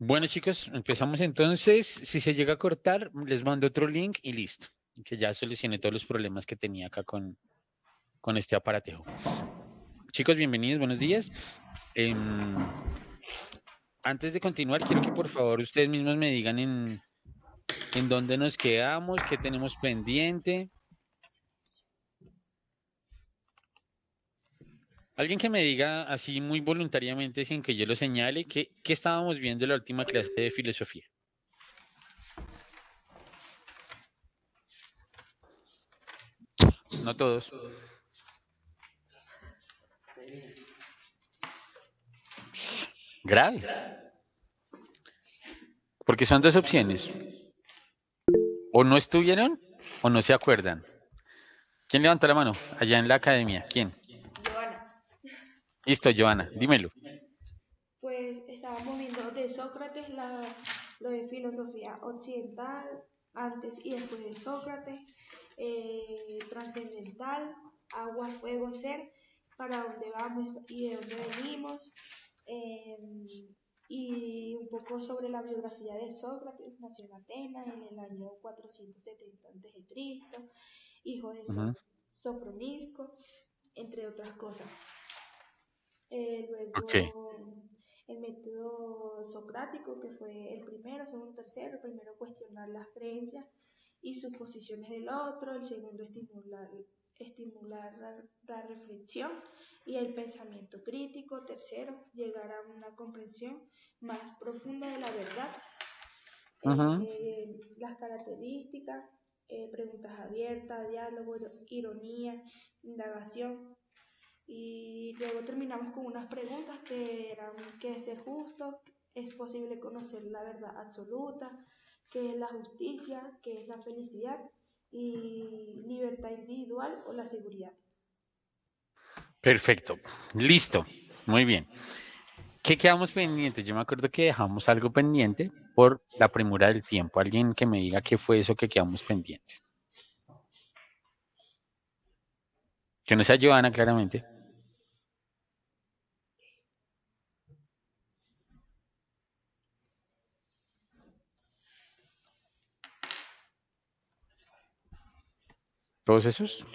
Bueno, chicos, empezamos entonces. Si se llega a cortar, les mando otro link y listo. Que ya solucioné todos los problemas que tenía acá con este aparatejo. Chicos, bienvenidos, buenos días. Em, Antes de continuar, quiero que por favor ustedes mismos me digan en dónde nos quedamos, qué tenemos pendiente. Alguien que me diga así muy voluntariamente, sin que yo lo señale, qué estábamos viendo en la última clase de filosofía. No todos. Grave. Porque son dos opciones. O no estuvieron o no se acuerdan. ¿Quién levantó la mano allá en la academia? ¿Quién? Joana, Listo, Joana, dímelo. pues estábamos viendo de Sócrates lo de filosofía occidental, antes y después de Sócrates, trascendental, agua, fuego, ser, para dónde vamos y de dónde venimos, eh, y un poco sobre la biografía de Sócrates. Nació en Atenas en el año 470 a.C., hijo de Ujú. Sofronisco, entre otras cosas. Ok, Luego el método socrático, que fue el primero, segundo, tercero. El primero, cuestionar las creencias y suposiciones del otro. El segundo, estimular la reflexión y el pensamiento crítico. Tercero, llegar a una comprensión más profunda de la verdad. ujú. Las características, preguntas abiertas, diálogo, ironía, indagación. Y luego terminamos con unas preguntas que eran: ¿qué es ser justo? ¿Es posible conocer la verdad absoluta? ¿Qué es la justicia? ¿Qué es la felicidad? Y libertad individual o la seguridad. Perfecto. Listo. Muy bien. ¿Qué quedamos pendientes? Yo me acuerdo que dejamos algo pendiente por la premura del tiempo. Alguien que me diga qué fue eso que quedamos pendientes. Que no sea Joana, claramente. ¿Todos esos?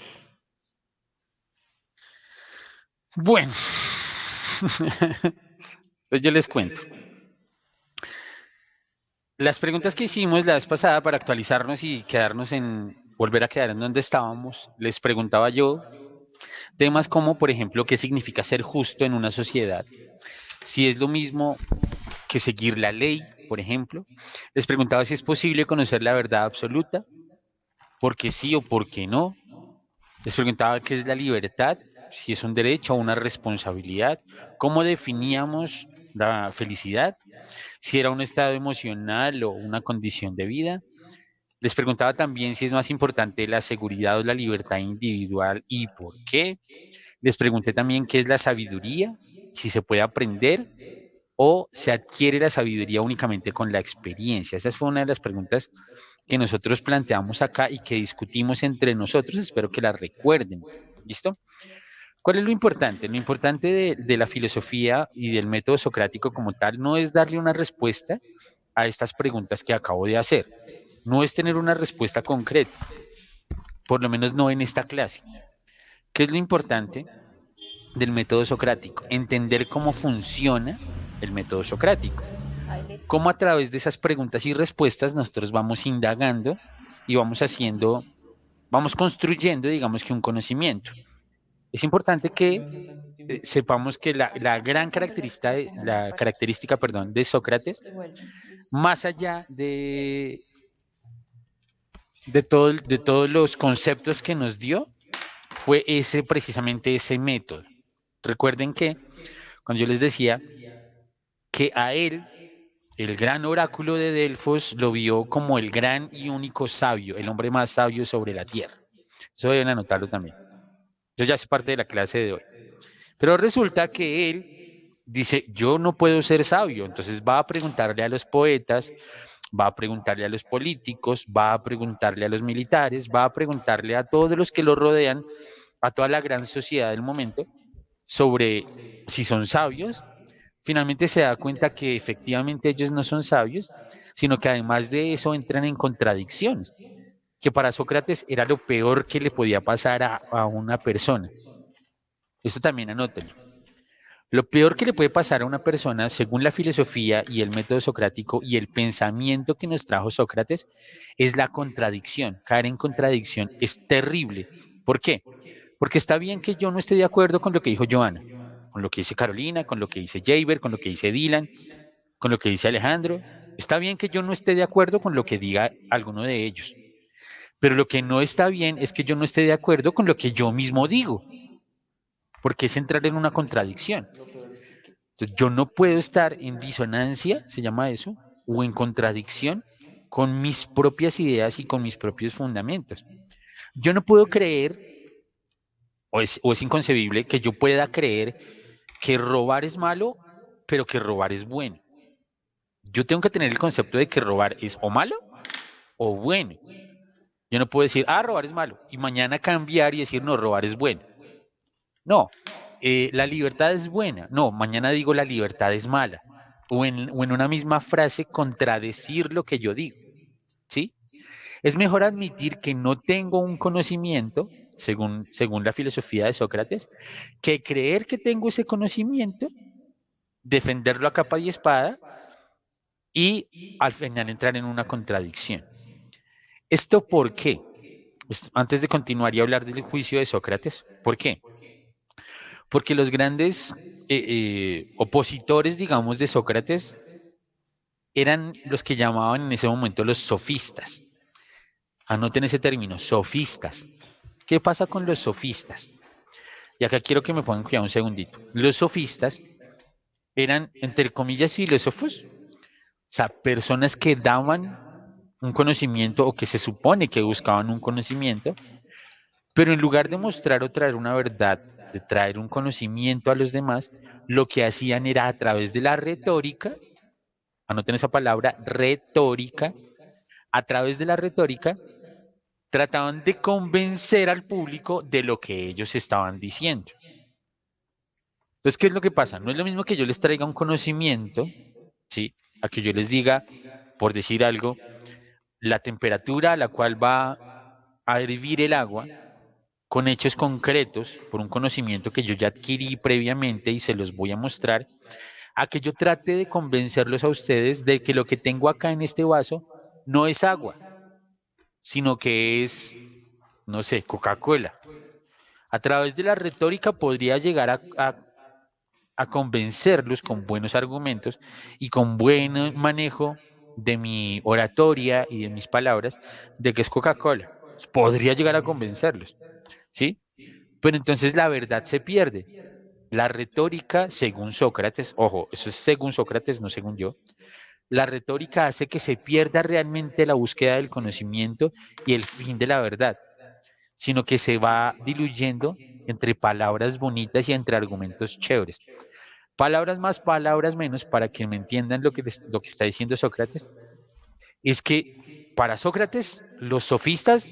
Bueno. Pues yo les cuento. Las preguntas que hicimos la vez pasada para actualizarnos y quedarnos volver a quedar en donde estábamos, les preguntaba yo temas como, por ejemplo, qué significa ser justo en una sociedad, si es lo mismo que seguir la ley, por ejemplo. Les preguntaba si es posible conocer la verdad absoluta, por qué sí o por qué no. Les preguntaba qué es la libertad, si es un derecho o una responsabilidad, cómo definíamos la felicidad, si era un estado emocional o una condición de vida. Les preguntaba también si es más importante la seguridad o la libertad individual y por qué. Les pregunté también qué es la sabiduría, si se puede aprender o se adquiere la sabiduría únicamente con la experiencia. Esa fue una de las preguntas que nosotros planteamos acá y que discutimos entre nosotros. Espero que la recuerden. ¿Listo? ¿Cuál es lo importante? Lo importante de la filosofía y del método socrático como tal no es darle una respuesta a estas preguntas que acabo de hacer. No es tener una respuesta concreta, por lo menos no en esta clase. ¿Qué es lo importante del método socrático? Entender cómo funciona el método socrático. Cómo a través de esas preguntas y respuestas nosotros vamos indagando y vamos haciendo, vamos construyendo, digamos que un conocimiento. Es importante que sepamos que la gran característica, perdón, de Sócrates, más allá de todos los conceptos que nos dio, fue precisamente ese método. Recuerden que cuando yo les decía que a él, el gran oráculo de Delfos, lo vio como el gran y único sabio, el hombre más sabio sobre la tierra. Eso deben anotarlo también. Eso ya hace parte de la clase de hoy. Pero resulta que él dice, yo no puedo ser sabio, entonces va a preguntarle a los poetas, va a preguntarle a los políticos, va a preguntarle a los militares, va a preguntarle a todos los que lo rodean, a toda la gran sociedad del momento, sobre si son sabios, finalmente se da cuenta que efectivamente ellos no son sabios, sino que además de eso entran en contradicciones, que para Sócrates era lo peor que le podía pasar a una persona. Esto también anótelo. Lo peor que le puede pasar a una persona, según la filosofía y el método socrático y el pensamiento que nos trajo Sócrates, es la contradicción. Caer en contradicción es terrible. ¿Por qué? Porque está bien que yo no esté de acuerdo con lo que dijo Joana, con lo que dice Carolina, con lo que dice Jaber, con lo que dice Dylan, con lo que dice Alejandro. Está bien que yo no esté de acuerdo con lo que diga alguno de ellos. Pero lo que no está bien es que yo no esté de acuerdo con lo que yo mismo digo, porque es entrar en una contradicción. Lo peor es que Entonces, yo no puedo estar en disonancia, se llama eso, o en contradicción con mis propias ideas y con mis propios fundamentos. Yo no puedo creer, o es inconcebible, que yo pueda creer que robar es malo, pero que robar es bueno. Yo tengo que tener el concepto de que robar es o malo o bueno. Yo no puedo decir, ah, robar es malo, y mañana cambiar y decir, no, robar es bueno. No, la libertad es buena. No, mañana digo la libertad es mala. O en una misma frase contradecir lo que yo digo, ¿sí? Es mejor admitir que no tengo un conocimiento, según la filosofía de Sócrates, que creer que tengo ese conocimiento, defenderlo a capa y espada y al final entrar en una contradicción. ¿Esto por qué? Antes de continuar y hablar del juicio de Sócrates, ¿por qué? Porque los grandes opositores, digamos, de Sócrates eran los que llamaban en ese momento los sofistas. Anoten ese término, sofistas. ¿Qué pasa con los sofistas? Y acá quiero que me pongan cuidado un segundito. Los sofistas eran, entre comillas, filósofos, o sea, personas que daban un conocimiento o que se supone que buscaban un conocimiento, pero en lugar de mostrar o traer una verdad, de traer un conocimiento a los demás, lo que hacían era a través de la retórica, anoten esa palabra, retórica, a través de la retórica, trataban de convencer al público de lo que ellos estaban diciendo. Entonces, ¿qué es lo que pasa? No es lo mismo que yo les traiga un conocimiento, ¿sí? A que yo les diga, por decir algo, la temperatura a la cual va a hervir el agua con hechos concretos, por un conocimiento que yo ya adquirí previamente y se los voy a mostrar, a que yo trate de convencerlos a ustedes de que lo que tengo acá en este vaso no es agua, sino que es, no sé, Coca-Cola. A través de la retórica podría llegar a convencerlos con buenos argumentos y con buen manejo de mi oratoria y de mis palabras de que es Coca-Cola. Podría llegar a convencerlos, ¿sí? Pero entonces la verdad se pierde. La retórica, según Sócrates, ojo, eso es según Sócrates, no según yo, la retórica hace que se pierda realmente la búsqueda del conocimiento y el fin de la verdad, sino que se va diluyendo entre palabras bonitas y entre argumentos chéveres. Palabras más, palabras menos, para que me entiendan lo que está diciendo Sócrates, es que para Sócrates los sofistas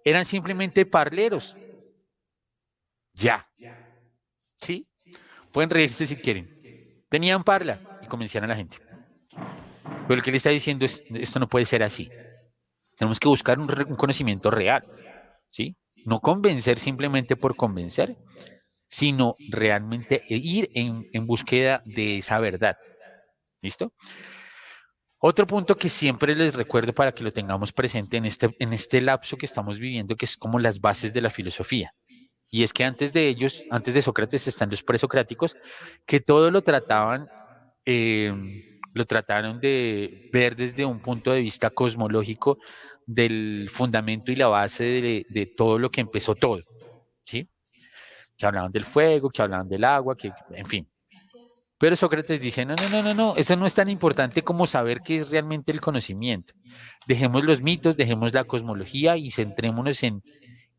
eran simplemente parleros, ya, ¿sí? Pueden reírse si quieren. Tenían parla y convencían a la gente. Pero lo que le está diciendo es, esto no puede ser así. Tenemos que buscar un conocimiento real, ¿sí? No convencer simplemente por convencer, sino realmente ir en búsqueda de esa verdad. ¿Listo? Otro punto que siempre les recuerdo para que lo tengamos presente en este lapso que estamos viviendo, que es como las bases de la filosofía. Y es que antes de ellos, antes de Sócrates, están los presocráticos, que todo eh, lo trataron de ver desde un punto de vista cosmológico del fundamento y la base de todo lo que empezó todo, ¿sí? Que hablaban del fuego, que hablaban del agua, que, en fin. Así es. Pero Sócrates dice, no, no, no, no, no, eso no es tan importante como saber qué es realmente el conocimiento. Dejemos los mitos, dejemos la cosmología y centrémonos en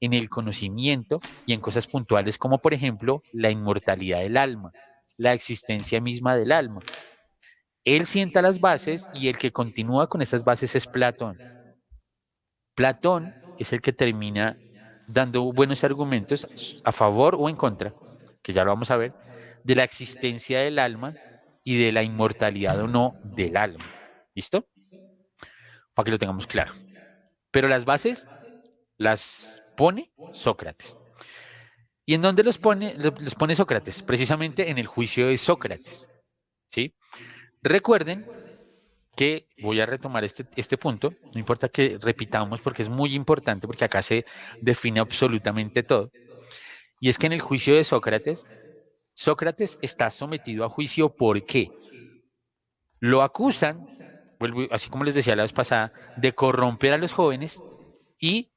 el conocimiento y en cosas puntuales como, por ejemplo, la inmortalidad del alma, la existencia misma del alma. Él sienta las bases y el que continúa con esas bases es Platón. Platón es el que termina dando buenos argumentos a favor o en contra, que ya lo vamos a ver, de la existencia del alma y de la inmortalidad o no del alma. ¿Listo? Para que lo tengamos claro. Pero las bases las pone Sócrates. ¿Y en dónde los pone Sócrates? Precisamente en el juicio de Sócrates. ¿Sí? Recuerden que voy a retomar este punto, no importa que repitamos porque es muy importante, porque acá se define absolutamente todo. Y es que en el juicio de Sócrates, Sócrates está sometido a juicio. ¿Por qué? Lo acusan, así como les decía la vez pasada, de corromper a los jóvenes y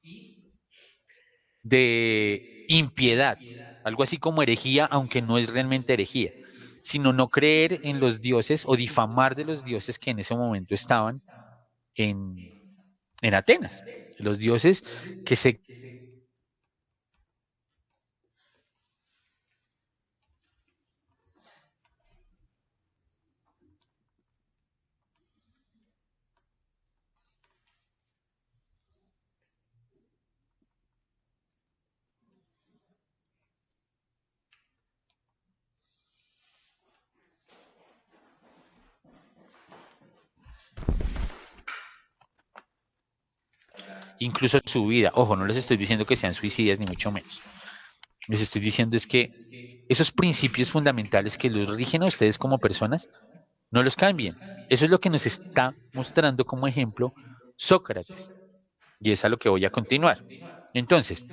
de impiedad, algo así como herejía, aunque no es realmente herejía, sino no creer en los dioses o difamar de los dioses que en ese momento estaban en, en Atenas, los dioses que se... incluso su vida, ojo, no les estoy diciendo que sean suicidas ni mucho menos, les estoy diciendo es que esos principios fundamentales que los rigen a ustedes como personas, no los cambien. Eso es lo que nos está mostrando como ejemplo Sócrates. Y es a lo que voy a continuar. Entonces,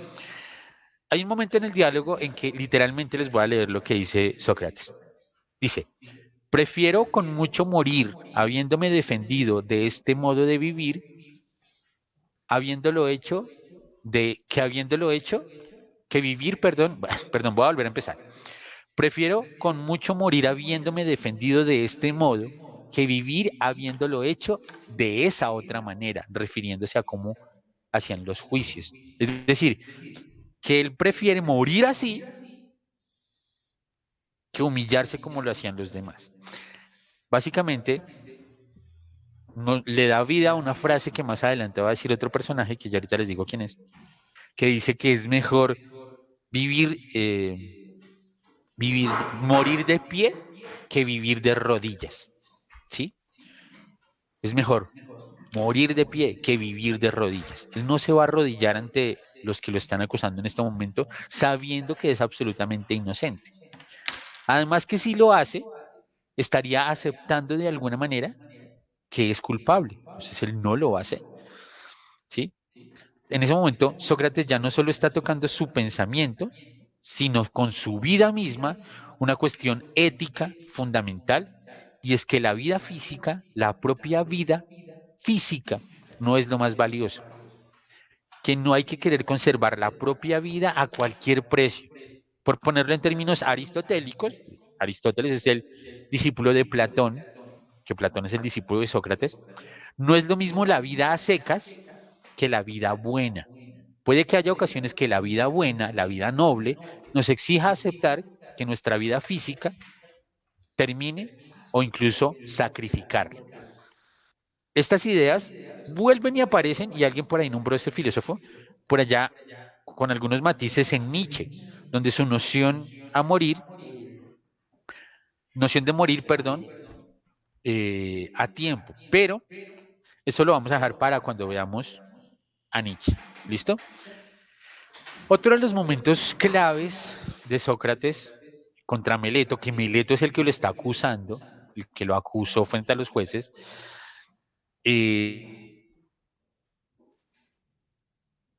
hay un momento en el diálogo en que literalmente les voy a leer lo que dice Sócrates. Dice, prefiero con mucho morir habiéndome defendido de este modo de vivir, habiéndolo hecho, habiéndolo hecho, que vivir, perdón, perdón, voy a volver a empezar. Prefiero con mucho morir habiéndome defendido de este modo que vivir habiéndolo hecho de esa otra manera, refiriéndose a cómo hacían los juicios. Es decir, que él prefiere morir así que humillarse como lo hacían los demás. Básicamente, no, le da vida a una frase que más adelante va a decir otro personaje, que ya ahorita les digo quién es, que dice que es mejor vivir, morir de pie que vivir de rodillas, ¿sí? Es mejor morir de pie que vivir de rodillas. Él no se va a arrodillar ante los que lo están acusando en este momento, sabiendo que es absolutamente inocente. Además que si lo hace, estaría aceptando de alguna manera que es culpable. Entonces él no lo va a hacer, ¿sí? En ese momento, Sócrates ya no solo está tocando su pensamiento, sino con su vida misma una cuestión ética fundamental, y es que la vida física, la propia vida física, no es lo más valioso, que no hay que querer conservar la propia vida a cualquier precio. Por ponerlo en términos aristotélicos, Aristóteles es el discípulo de Platón, que Platón es el discípulo de Sócrates, no es lo mismo la vida a secas que la vida buena. Puede que haya ocasiones que la vida buena, la vida noble, nos exija aceptar que nuestra vida física termine o incluso sacrificarla. Estas ideas vuelven y aparecen, y alguien por ahí nombró a este filósofo, por allá con algunos matices en Nietzsche, donde su noción de morir, perdón, a tiempo. Pero eso lo vamos a dejar para cuando veamos a Nietzsche. ¿Listo? Otro de los momentos claves de Sócrates contra Meleto, que Meleto es el que lo está acusando, el que lo acusó frente a los jueces, eh,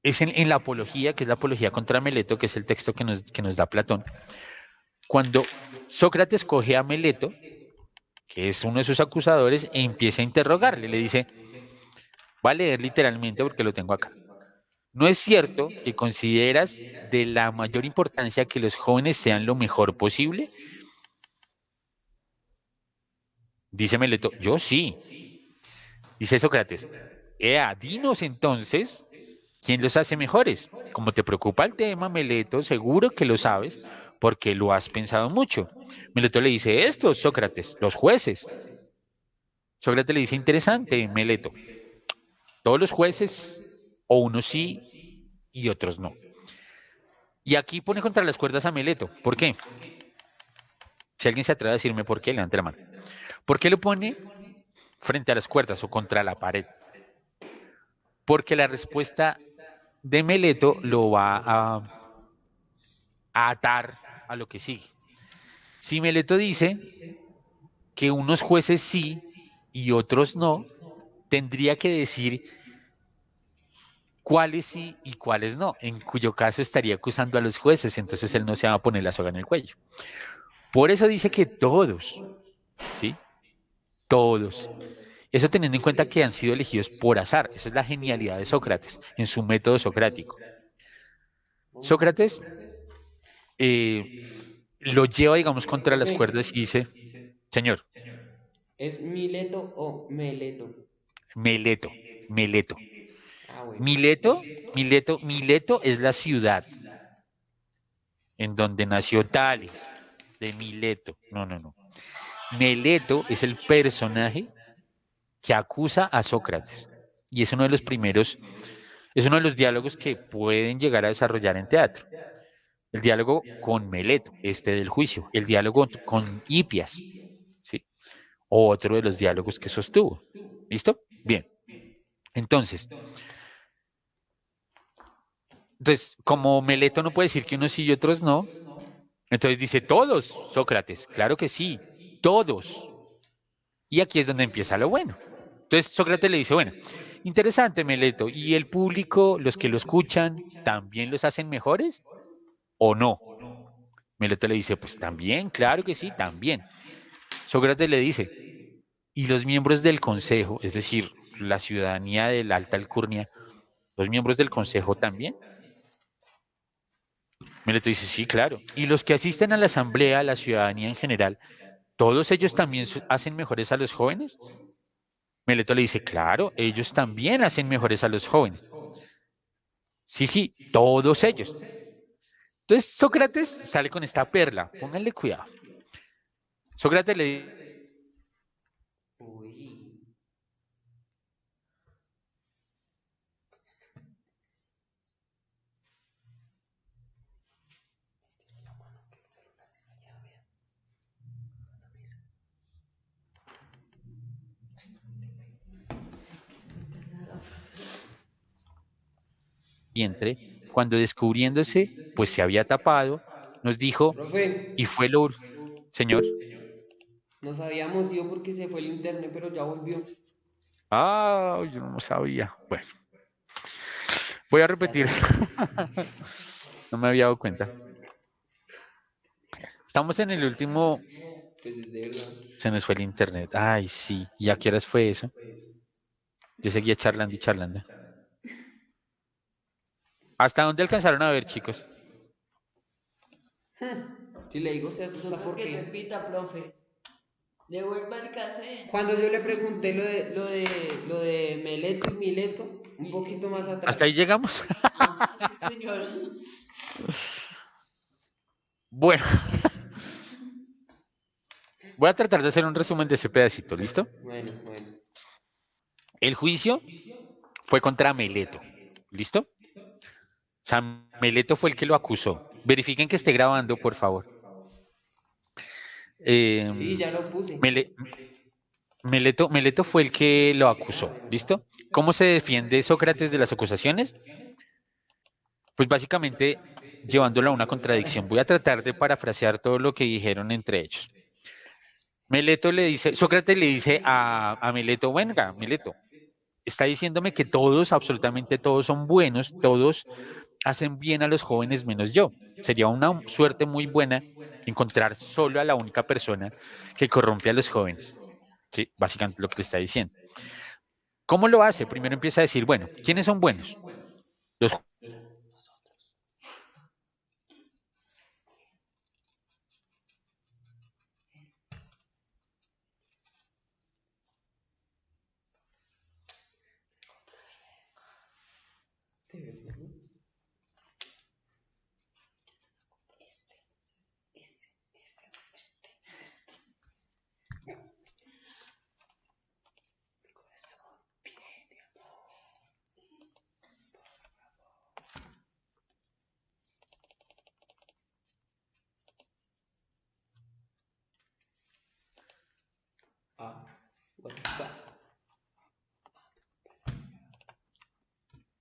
es en la apología, que es la apología contra Meleto, que es el texto que nos da Platón. Cuando Sócrates coge a Meleto, que es uno de sus acusadores, e empieza a interrogarle, le dice, va a leer literalmente porque lo tengo acá. ¿No es cierto que consideras de la mayor importancia que los jóvenes sean lo mejor posible? Dice Meleto, yo sí. Dice Sócrates, ea, dinos entonces, ¿quién los hace mejores? Como te preocupa el tema, Meleto, seguro que lo sabes, porque lo has pensado mucho. Meleto le dice esto, Sócrates, los jueces. Sócrates le dice, interesante, Meleto, todos los jueces, o unos sí y otros no. Y aquí pone contra las cuerdas a Meleto. ¿Por qué? Si alguien se atreve a decirme por qué, levante la mano. ¿Por qué lo pone frente a las cuerdas o contra la pared? Porque la respuesta de Meleto lo va a atar a lo que sigue. Si Meleto dice que unos jueces sí y otros no, tendría que decir cuáles sí y cuáles no, en cuyo caso estaría acusando a los jueces, entonces él no se va a poner la soga en el cuello. Por eso dice que todos, ¿sí? Todos. Eso teniendo en cuenta que han sido elegidos por azar. Esa es la genialidad de Sócrates en su método socrático. Sócrates eh, lo lleva, digamos, contra las Profe, cuerdas y dice, señor, ¿es Mileto o Meleto? Meleto, Meleto. Ah, bueno. Mileto es la ciudad en donde nació Tales, de Mileto. No, no, no. Meleto es el personaje que acusa a Sócrates. Y es uno de los primeros, es uno de los diálogos que pueden llegar a desarrollar en teatro. El diálogo con Meleto, este del juicio, el diálogo con Hipias, ¿sí? Otro de los diálogos que sostuvo. ¿Listo? Bien. Entonces, como Meleto no puede decir que unos sí y otros no, entonces dice todos, Sócrates, claro que sí, todos. Y aquí es donde empieza lo bueno. Entonces Sócrates le dice, bueno, interesante, Meleto, ¿y el público, los que lo escuchan, también los hacen mejores o no? Meleto le dice, pues también, claro que sí, también. Sócrates le dice, ¿y los miembros del consejo, es decir, la ciudadanía de la Alta Alcurnia, los miembros del consejo también? Meleto dice, sí, claro. ¿Y los que asisten a la asamblea, a la ciudadanía en general, todos ellos también hacen mejores a los jóvenes? Meleto le dice, claro, ellos también hacen mejores a los jóvenes. Sí, sí, todos ellos. Entonces Sócrates sale con esta perla, pónganle cuidado. Sócrates le dice, Uy. vientre, cuando descubriéndose, pues se había tapado, nos dijo, Profe, y fue lo, señor, nos habíamos ido porque se fue el internet, pero ya volvió. ah, yo no sabía. Bueno, voy a Ya repetir, salió. no me había dado cuenta. Estamos en el último, Pues es de verdad. se nos fue el internet. Ay, sí, ¿y a qué horas fue eso? Yo seguía charlando y charlando. ¿Hasta dónde alcanzaron a ver, chicos? Si le digo se asusta Toca que porque repita, profe. Devuelva el cassette. cuando yo le pregunté lo de Meleto y Mileto, un poquito más ¿Hasta atrás. ahí llegamos? Ah, sí, señor. Bueno, voy a tratar de hacer un resumen de ese pedacito, ¿listo? Bueno, bueno. El juicio fue contra Meleto, ¿listo? O sea, Meleto fue el que lo acusó. Verifiquen que esté grabando, por favor. Eh, Sí, ya lo puse. Mele- Meleto fue el que lo acusó, ¿listo? ¿Cómo se defiende Sócrates de las acusaciones? Pues básicamente llevándolo a una contradicción. Voy a tratar de parafrasear todo lo que dijeron entre ellos. Sócrates le dice a Meleto, venga, Meleto, está diciéndome que todos, absolutamente todos son buenos, todos hacen bien a los jóvenes menos yo. Sería una suerte muy buena encontrar solo a la única persona que corrompe a los jóvenes. Sí, básicamente lo que te está diciendo. ¿Cómo lo hace? Primero empieza a decir, bueno, ¿quiénes son buenos? Los